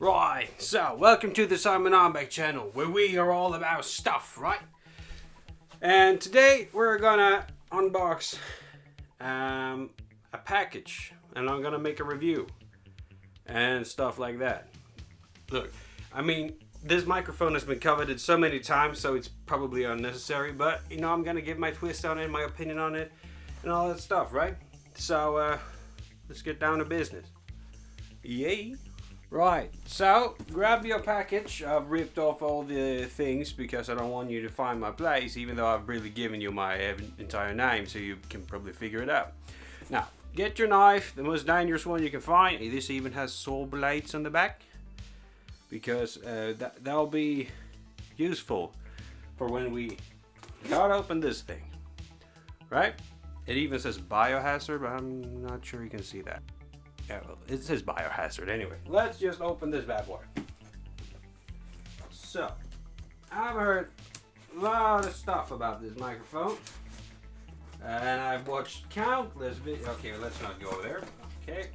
Right, so welcome to the Arnback channel, where we are all about stuff, right? And today we're gonna unbox a package, and I'm gonna make a review and stuff like that. Look, I mean, this microphone has been coveted so many times, so it's probably unnecessary, but you know, I'm gonna give my twist on it, my opinion on it, and all that stuff, right? So let's get down to business. Yay! Right, so grab your package. I've ripped off all the things because I don't want you to find my place, even though I've really given you my entire name, so you can probably figure it out. Now, get your knife, the most dangerous one you can find. This even has saw blades on the back, because that'll be useful for when we cut open this thing, right? It even says biohazard, but I'm not sure you can see that. Yeah, well, it says biohazard anyway. Let's just open this bad boy. So, I've heard a lot of stuff about this microphone, and I've watched countless videos. Okay, let's not go there. Okay,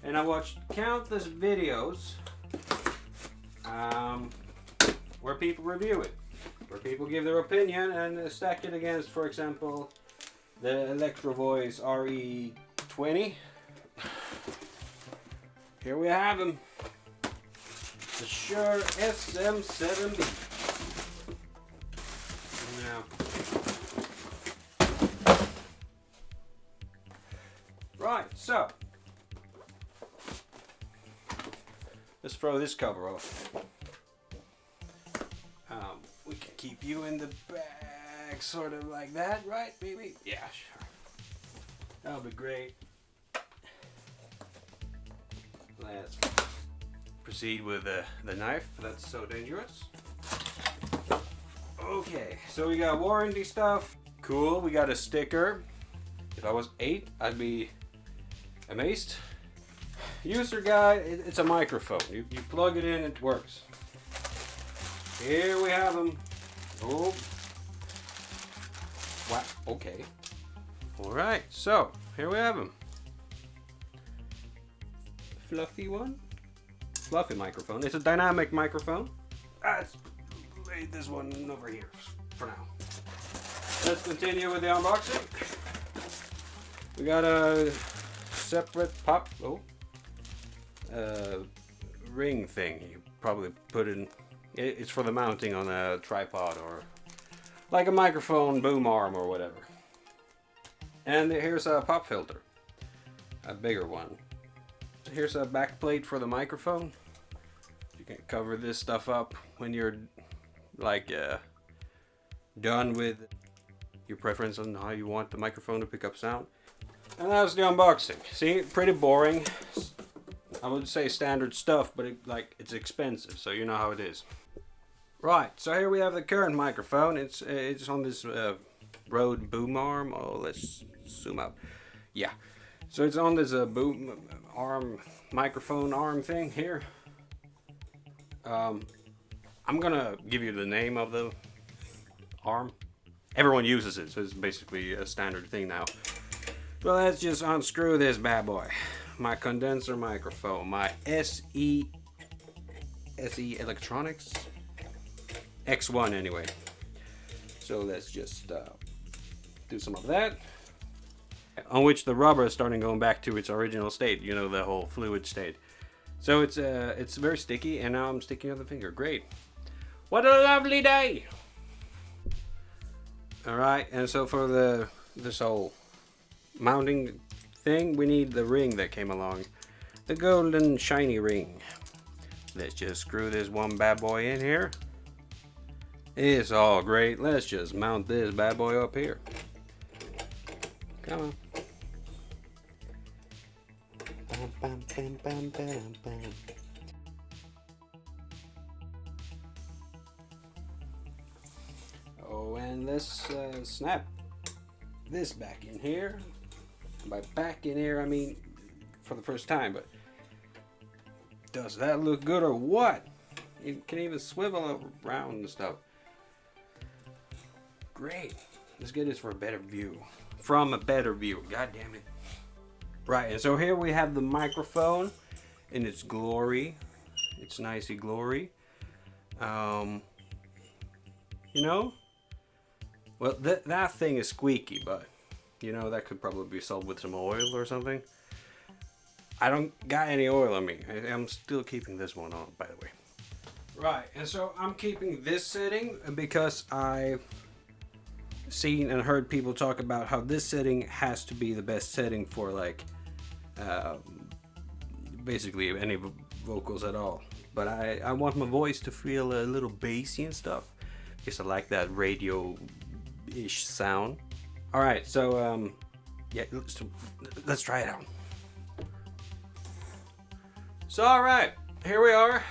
and I watched countless videos where people review it, where people give their opinion and stack it against, for example, the Electro Voice RE20. Here we have him, the Shure SM7B. Now, right, so let's throw this cover off. We can keep you in the bag, sort of like that, right, baby? Yeah, sure. That'll be great. Let's proceed with the knife. That's so dangerous. Okay, so we got warranty stuff. Cool, we got a sticker. If I was 8, I'd be amazed. User guide, it's a microphone. You plug it in, it works. Here we have them. Oh. Wow, okay. Alright, so here we have them. Fluffy one, fluffy microphone. It's a dynamic microphone. Let's lay this one over here for now. Let's continue with the unboxing. We got a separate ring thing. You probably put in. It's for the mounting on a tripod or like a microphone boom arm or whatever. And here's a pop filter, a bigger one. Here's a back plate for the microphone. You can cover this stuff up when you're like done with your preference on how you want the microphone to pick up sound. And that's the unboxing. See, pretty boring. I would say standard stuff, but it's expensive, so you know how it is. Right, so here we have the current microphone. It's on this Rode boom arm. Oh, let's zoom out. Yeah. So it's on this boom arm, microphone arm thing here. I'm gonna give you the name of the arm. Everyone uses it, so it's basically a standard thing now. So let's just unscrew this bad boy. My condenser microphone, my SE Electronics X1 anyway. So let's just do some of that. On which the rubber is starting going back to its original state, you know, the whole fluid state. So it's very sticky, and now I'm sticking on the finger. Great. What a lovely day. Alright, and so for this whole mounting thing, we need the ring that came along. The golden shiny ring. Let's just screw this one bad boy in here. It's all great. Let's just mount this bad boy up here. Come on. Bam, bam, bam, bam, bam. Oh, and let's snap this back in here. By back in here, I mean for the first time, but does that look good or what? It can even swivel around and stuff. Great. Let's get this for a better view. From a better view. God damn it. Right, and so here we have the microphone in its glory. It's nicey glory. You know, well that thing is squeaky, but you know that could probably be solved with some oil or something. I don't got any oil on me. I'm still keeping this one on, by the way. Right, and so I'm keeping this setting because I've seen and heard people talk about how this setting has to be the best setting for like basically any vocals at all. But I want my voice to feel a little bassy and stuff because I like that radio-ish sound. All right, so yeah, let's try it out. So all right, here we are.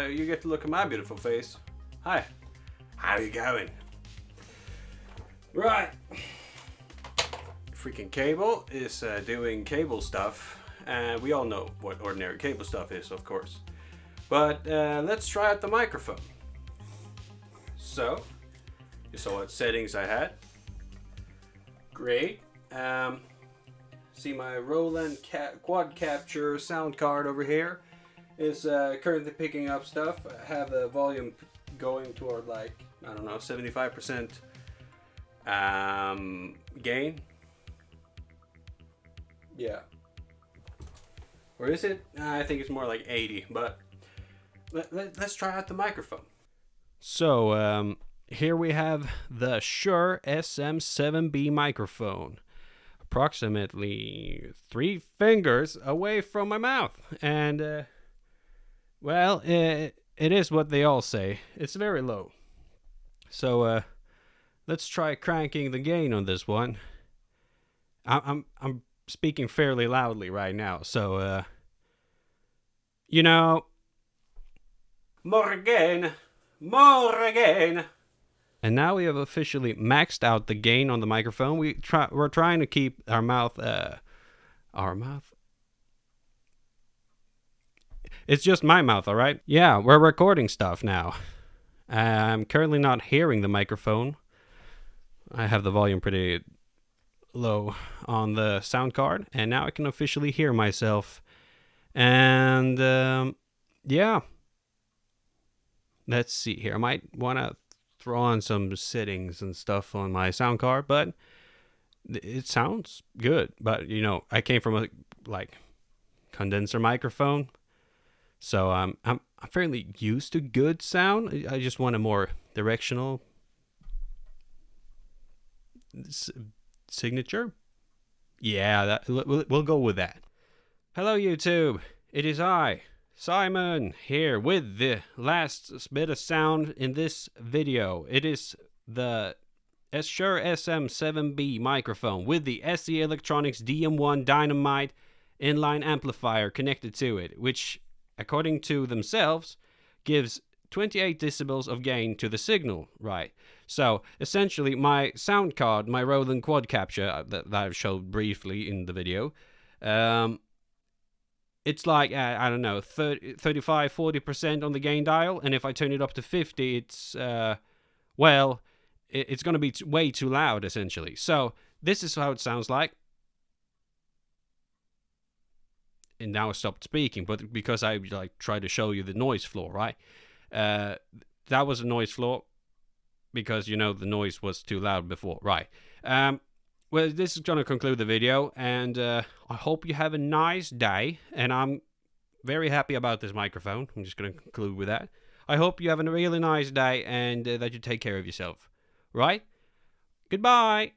You get to look at my beautiful face. Hi, how you going? Right. Freaking cable is doing cable stuff, and we all know what ordinary cable stuff is, of course. But let's try out the microphone. So, you saw what settings I had. Great. See my Roland quad capture sound card over here is currently picking up stuff. I have the volume going toward like, I don't know, 75% gain. Yeah. Or is it? I think it's more like 80, but let's try out the microphone. So, here we have the Shure SM7B microphone. Approximately 3 fingers away from my mouth. And, well, it is what they all say. It's very low. So, let's try cranking the gain on this one. I'm speaking fairly loudly right now, so, you know, more again. And now we have officially maxed out the gain on the microphone. We're trying to keep our mouth. It's just my mouth, all right? Yeah, we're recording stuff now. I'm currently not hearing the microphone. I have the volume pretty low on the sound card, and now I can officially hear myself. And yeah. Let's see here. I might want to throw on some settings and stuff on my sound card, but it sounds good. But you know, I came from a like condenser microphone, so I'm fairly used to good sound. I just want a more directional signature. Yeah, we'll go with that. Hello, YouTube. It is I, Simon, here with the last bit of sound in this video. It is the Shure SM7B microphone with the SE Electronics DM1 Dynamite inline amplifier connected to it, which, according to themselves, gives 28 decibels of gain to the signal, right? So, essentially, my sound card, my Roland quad capture that I've showed briefly in the video, it's like, I don't know, 35, 40% on the gain dial. And if I turn it up to 50, it's, well, it's going to be way too loud, essentially. So this is how it sounds like. And now I stopped speaking, but because I like tried to show you the noise floor, right? That was a noise floor because, you know, the noise was too loud before, right? Well, this is going to conclude the video, and I hope you have a nice day, and I'm very happy about this microphone. I'm just going to conclude with that. I hope you have a really nice day, and that you take care of yourself, right? Goodbye!